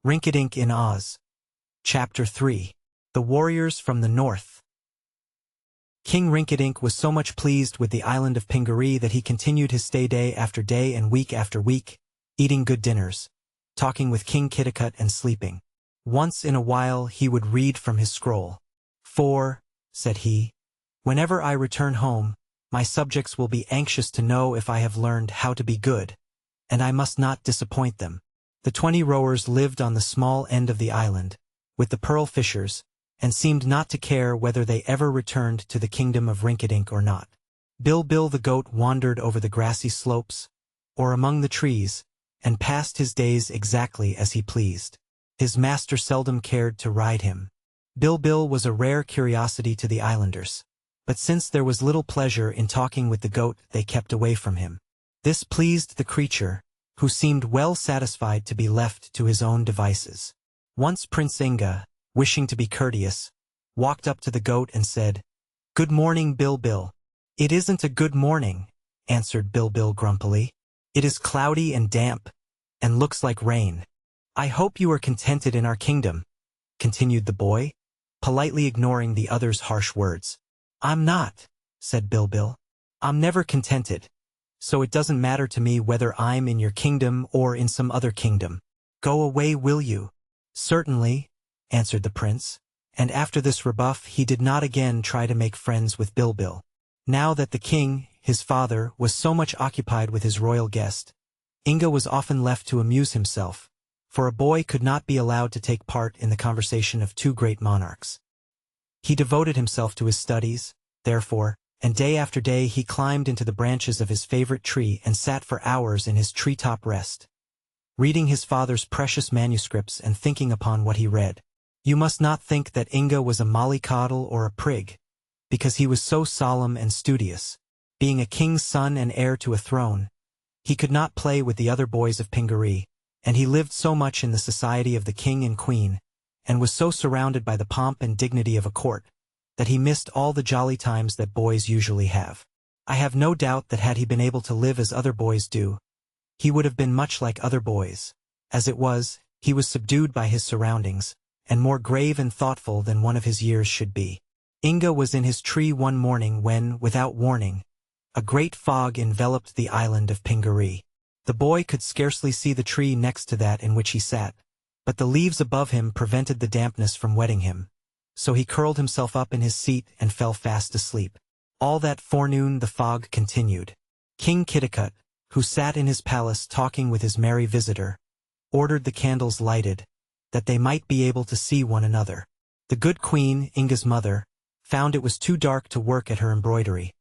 Rinkitink in Oz. Chapter 3. The Warriors from the North. King Rinkitink was so much pleased with the island of Pingaree that he continued his stay day after day and week after week, eating good dinners, talking with King Kitticut and sleeping. Once in a while he would read from his scroll. "For," said he, "whenever I return home, my subjects will be anxious to know if I have learned how to be good, and I must not disappoint them." The 20 rowers lived on the small end of the island, with the pearl fishers, and seemed not to care whether they ever returned to the kingdom of Rinkitink or not. Bill the goat wandered over the grassy slopes, or among the trees, and passed his days exactly as he pleased. His master seldom cared to ride him. Bill was a rare curiosity to the islanders, but since there was little pleasure in talking with the goat, they kept away from him. This pleased the creature, who seemed well satisfied to be left to his own devices. Once Prince Inga, wishing to be courteous, walked up to the goat and said, "Good morning, Bill." "It isn't a good morning," answered Bill grumpily. "It is cloudy and damp, and looks like rain." "I hope you are contented in our kingdom," continued the boy, politely ignoring the other's harsh words. "I'm not," said Bill. "I'm never contented, so it doesn't matter to me whether I'm in your kingdom or in some other kingdom. Go away, will you?" "Certainly," answered the prince, and after this rebuff he did not again try to make friends with Bill. Now that the king, his father, was so much occupied with his royal guest, Inga was often left to amuse himself, for a boy could not be allowed to take part in the conversation of two great monarchs. He devoted himself to his studies, therefore, and day after day he climbed into the branches of his favorite tree and sat for hours in his treetop rest, reading his father's precious manuscripts and thinking upon what he read. You must not think that Inga was a mollycoddle or a prig, because he was so solemn and studious. Being a king's son and heir to a throne, he could not play with the other boys of Pingaree, and he lived so much in the society of the king and queen, and was so surrounded by the pomp and dignity of a court, that he missed all the jolly times that boys usually have. I have no doubt that had he been able to live as other boys do, he would have been much like other boys. As it was, he was subdued by his surroundings, and more grave and thoughtful than one of his years should be. Inga was in his tree one morning when, without warning, a great fog enveloped the island of Pingaree. The boy could scarcely see the tree next to that in which he sat, but the leaves above him prevented the dampness from wetting him, so he curled himself up in his seat and fell fast asleep. All that forenoon the fog continued. King Kitticut, who sat in his palace talking with his merry visitor, ordered the candles lighted, that they might be able to see one another. The good queen, Inga's mother, found it was too dark to work at her embroidery,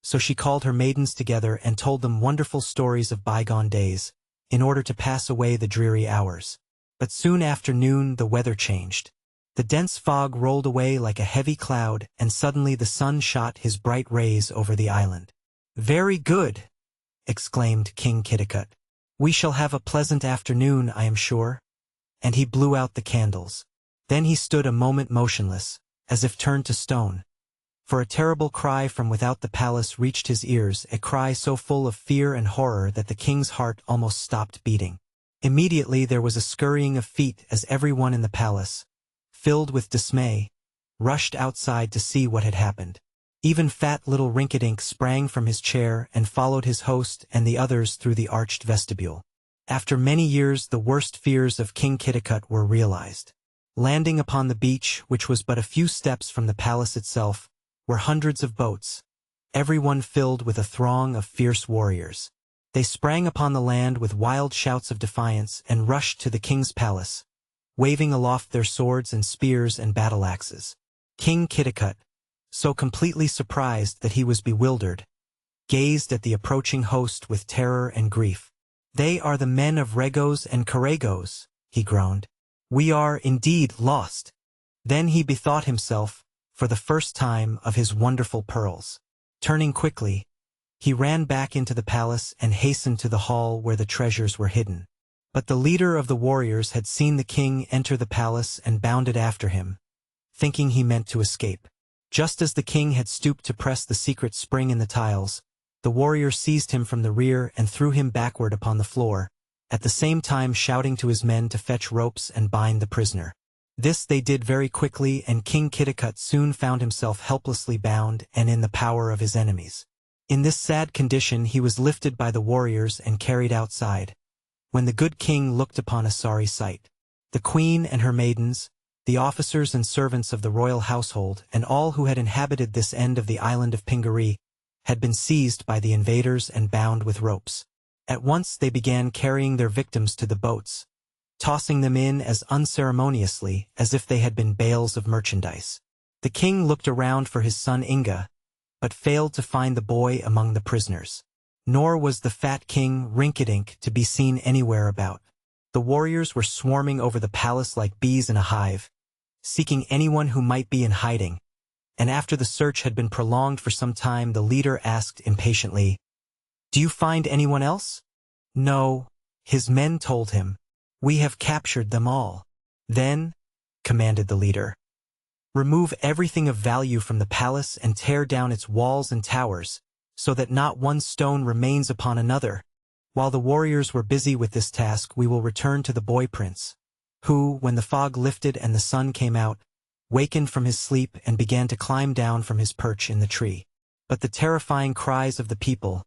so she called her maidens together and told them wonderful stories of bygone days, in order to pass away the dreary hours. But soon after noon the weather changed. The dense fog rolled away like a heavy cloud, and suddenly the sun shot his bright rays over the island. "Very good," exclaimed King Kitticut. "We shall have a pleasant afternoon, I am sure." And he blew out the candles. Then he stood a moment motionless, as if turned to stone. For a terrible cry from without the palace reached his ears, a cry so full of fear and horror that the king's heart almost stopped beating. Immediately there was a scurrying of feet as everyone in the palace, filled with dismay, rushed outside to see what had happened. Even fat little Rinkitink sprang from his chair and followed his host and the others through the arched vestibule. After many years the worst fears of King Kitticut were realized. Landing upon the beach, which was but a few steps from the palace itself, were hundreds of boats, everyone filled with a throng of fierce warriors. They sprang upon the land with wild shouts of defiance and rushed to the king's palace, waving aloft their swords and spears and battle-axes. King Kitticut, so completely surprised that he was bewildered, gazed at the approaching host with terror and grief. "They are the men of Regos and Karagos," he groaned. "We are indeed lost." Then he bethought himself, for the first time, of his wonderful pearls. Turning quickly, he ran back into the palace and hastened to the hall where the treasures were hidden. But the leader of the warriors had seen the king enter the palace and bounded after him, thinking he meant to escape. Just as the king had stooped to press the secret spring in the tiles, the warrior seized him from the rear and threw him backward upon the floor, at the same time shouting to his men to fetch ropes and bind the prisoner. This they did very quickly, and King Kitticut soon found himself helplessly bound and in the power of his enemies. In this sad condition he was lifted by the warriors and carried outside, when the good king looked upon a sorry sight. The queen and her maidens, the officers and servants of the royal household, and all who had inhabited this end of the island of Pingaree, had been seized by the invaders and bound with ropes. At once they began carrying their victims to the boats, tossing them in as unceremoniously as if they had been bales of merchandise. The king looked around for his son Inga, but failed to find the boy among the prisoners. Nor was the fat king Rinkitink to be seen anywhere about. The warriors were swarming over the palace like bees in a hive, seeking anyone who might be in hiding, and after the search had been prolonged for some time, the leader asked impatiently, "Do you find anyone else?" "No," his men told him. "We have captured them all." "Then," commanded the leader, "remove everything of value from the palace and tear down its walls and towers, so that not one stone remains upon another." While the warriors were busy with this task, we will return to the boy prince, who, when the fog lifted and the sun came out, wakened from his sleep and began to climb down from his perch in the tree. But the terrifying cries of the people,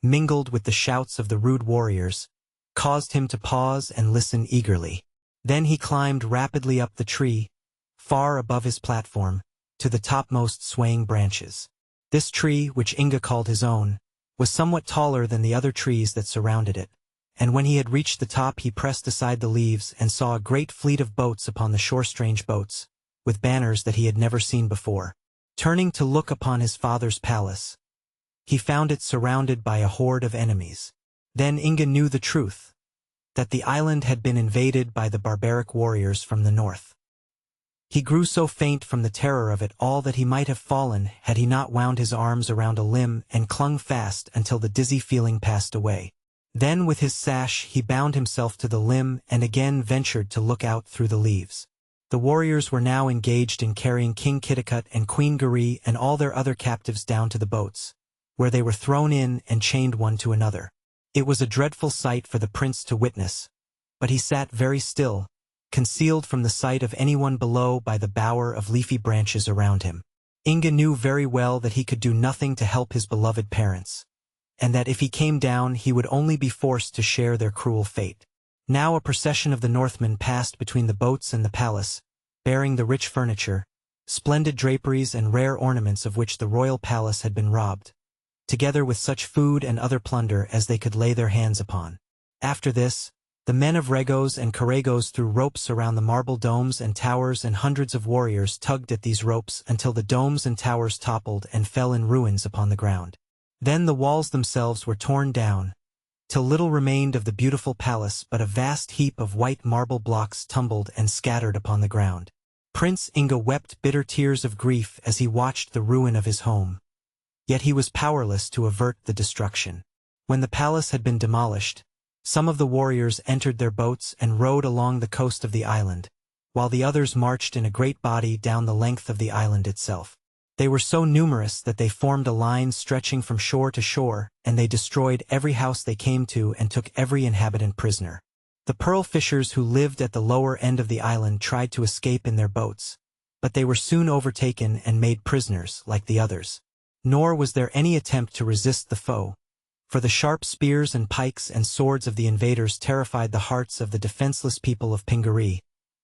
mingled with the shouts of the rude warriors, caused him to pause and listen eagerly. Then he climbed rapidly up the tree, far above his platform, to the topmost swaying branches. This tree, which Inga called his own, was somewhat taller than the other trees that surrounded it, and when he had reached the top he pressed aside the leaves and saw a great fleet of boats upon the shore, strange boats, with banners that he had never seen before. Turning to look upon his father's palace, he found it surrounded by a horde of enemies. Then Inga knew the truth, that the island had been invaded by the barbaric warriors from the north. He grew so faint from the terror of it all that he might have fallen had he not wound his arms around a limb and clung fast until the dizzy feeling passed away. Then with his sash he bound himself to the limb and again ventured to look out through the leaves. The warriors were now engaged in carrying King Kitticut and Queen Garee and all their other captives down to the boats, where they were thrown in and chained one to another. It was a dreadful sight for the prince to witness, but he sat very still, concealed from the sight of anyone below by the bower of leafy branches around him. Inga knew very well that he could do nothing to help his beloved parents, and that if he came down he would only be forced to share their cruel fate. Now a procession of the Northmen passed between the boats and the palace, bearing the rich furniture, splendid draperies and rare ornaments of which the royal palace had been robbed, together with such food and other plunder as they could lay their hands upon. After this, the men of Regos and Karagos threw ropes around the marble domes and towers, and hundreds of warriors tugged at these ropes until the domes and towers toppled and fell in ruins upon the ground. Then the walls themselves were torn down, till little remained of the beautiful palace but a vast heap of white marble blocks tumbled and scattered upon the ground. Prince Inga wept bitter tears of grief as he watched the ruin of his home. Yet he was powerless to avert the destruction. When the palace had been demolished, some of the warriors entered their boats and rowed along the coast of the island, while the others marched in a great body down the length of the island itself. They were so numerous that they formed a line stretching from shore to shore, and they destroyed every house they came to and took every inhabitant prisoner. The pearl fishers who lived at the lower end of the island tried to escape in their boats, but they were soon overtaken and made prisoners like the others. Nor was there any attempt to resist the foe, for the sharp spears and pikes and swords of the invaders terrified the hearts of the defenseless people of Pingaree,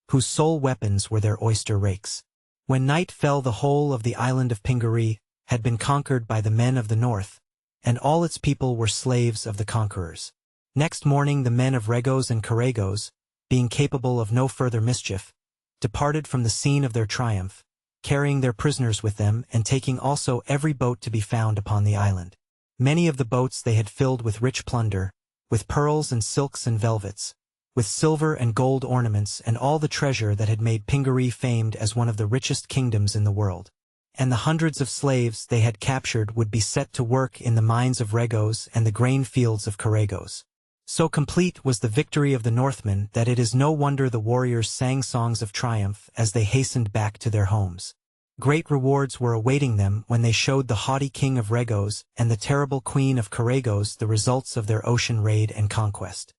whose sole weapons were their oyster rakes. When night fell, the whole of the island of Pingaree had been conquered by the men of the north, and all its people were slaves of the conquerors. Next morning the men of Regos and Karagos, being capable of no further mischief, departed from the scene of their triumph, carrying their prisoners with them and taking also every boat to be found upon the island. Many of the boats they had filled with rich plunder, with pearls and silks and velvets, with silver and gold ornaments and all the treasure that had made Pingaree famed as one of the richest kingdoms in the world. And the hundreds of slaves they had captured would be set to work in the mines of Regos and the grain fields of Karagos. So complete was the victory of the Northmen that it is no wonder the warriors sang songs of triumph as they hastened back to their homes. Great rewards were awaiting them when they showed the haughty king of Regos and the terrible queen of Karagos the results of their ocean raid and conquest.